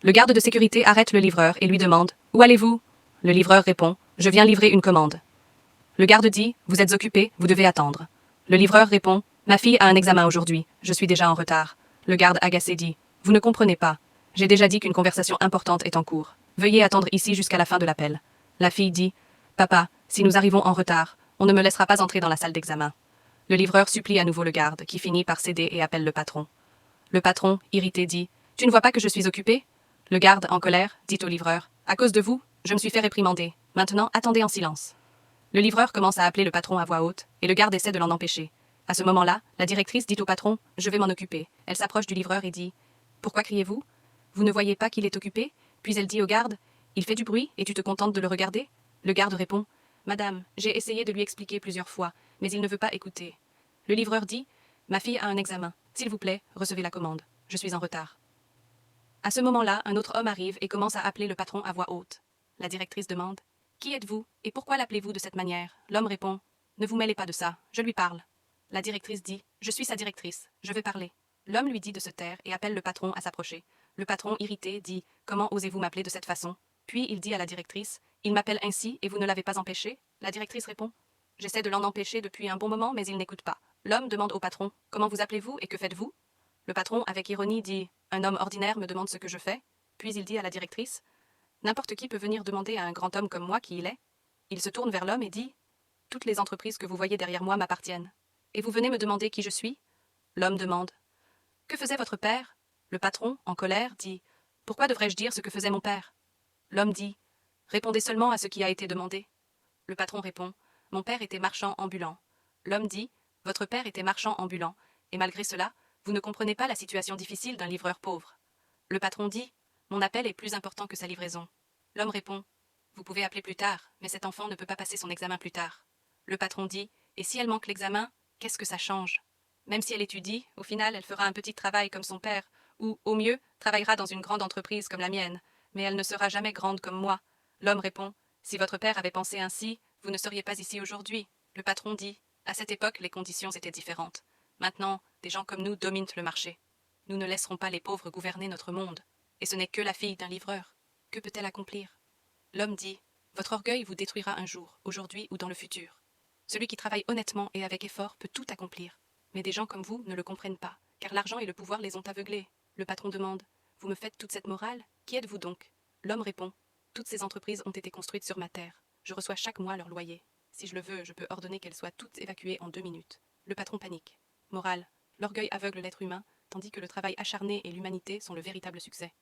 Le garde de sécurité arrête le livreur et lui demande « Où allez-vous » Le livreur répond « Je viens livrer une commande ». Le garde dit « Vous êtes occupé, vous devez attendre ». Le livreur répond « Ma fille a un examen aujourd'hui, je suis déjà en retard ». Le garde agacé dit « Vous ne comprenez pas. J'ai déjà dit qu'une conversation importante est en cours. Veuillez attendre ici jusqu'à la fin de l'appel. » La fille dit « Papa, si nous arrivons en retard, on ne me laissera pas entrer dans la salle d'examen. » Le livreur supplie à nouveau le garde, qui finit par céder et appelle le patron. Le patron, irrité, dit « Tu ne vois pas que je suis occupé ?» Le garde, en colère, dit au livreur « À cause de vous, je me suis fait réprimander. Maintenant, attendez en silence. » Le livreur commence à appeler le patron à voix haute, et le garde essaie de l'en empêcher. À ce moment-là, la directrice dit au patron « Je vais m'en occuper ». Elle s'approche du livreur et dit « Pourquoi criez-vous? Vous ne voyez pas qu'il est occupé ?» Puis elle dit au garde « Il fait du bruit et tu te contentes de le regarder ?» Le garde répond « Madame, j'ai essayé de lui expliquer plusieurs fois, mais il ne veut pas écouter. » Le livreur dit « Ma fille a un examen. S'il vous plaît, recevez la commande. Je suis en retard. » À ce moment-là, un autre homme arrive et commence à appeler le patron à voix haute. La directrice demande « Qui êtes-vous et pourquoi l'appelez-vous de cette manière ?» L'homme répond « Ne vous mêlez pas de ça, je lui parle. » La directrice dit « Je suis sa directrice, je vais parler. » L'homme lui dit de se taire et appelle le patron à s'approcher. Le patron, irrité, dit « Comment osez-vous m'appeler de cette façon ?» Puis il dit à la directrice « Il m'appelle ainsi et vous ne l'avez pas empêché ?» La directrice répond « J'essaie de l'en empêcher depuis un bon moment, mais il n'écoute pas. » L'homme demande au patron « Comment vous appelez-vous et que faites-vous ?» Le patron, avec ironie, dit « Un homme ordinaire me demande ce que je fais. » Puis il dit à la directrice « N'importe qui peut venir demander à un grand homme comme moi qui il est. » Il se tourne vers l'homme et dit « Toutes les entreprises que vous voyez derrière moi m'appartiennent. Et vous venez me demander qui je suis ?» L'homme demande « Que faisait votre père ?» Le patron, en colère, dit « Pourquoi devrais-je dire ce que faisait mon père ?» L'homme dit « Répondez seulement à ce qui a été demandé. » Le patron répond « Mon père était marchand ambulant. » L'homme dit « Votre père était marchand ambulant, et malgré cela, vous ne comprenez pas la situation difficile d'un livreur pauvre. » Le patron dit « Mon appel est plus important que sa livraison. » L'homme répond « Vous pouvez appeler plus tard, mais cet enfant ne peut pas passer son examen plus tard. » Le patron dit « Et si elle manque l'examen, qu'est-ce que ça change? Même si elle étudie, au final, elle fera un petit travail comme son père, ou, au mieux, travaillera dans une grande entreprise comme la mienne, mais elle ne sera jamais grande comme moi. » L'homme répond « Si votre père avait pensé ainsi, vous ne seriez pas ici aujourd'hui. » Le patron dit « À cette époque, les conditions étaient différentes. Maintenant, des gens comme nous dominent le marché. Nous ne laisserons pas les pauvres gouverner notre monde. Et ce n'est que la fille d'un livreur. Que peut-elle accomplir? » L'homme dit « Votre orgueil vous détruira un jour, aujourd'hui ou dans le futur. Celui qui travaille honnêtement et avec effort peut tout accomplir. Mais des gens comme vous ne le comprennent pas, car l'argent et le pouvoir les ont aveuglés. » Le patron demande « Vous me faites toute cette morale? Qui êtes-vous donc ?» L'homme répond « Toutes ces entreprises ont été construites sur ma terre. Je reçois chaque mois leur loyer. Si je le veux, je peux ordonner qu'elles soient toutes évacuées en 2 minutes. » Le patron panique. Morale, l'orgueil aveugle l'être humain, tandis que le travail acharné et l'humanité sont le véritable succès.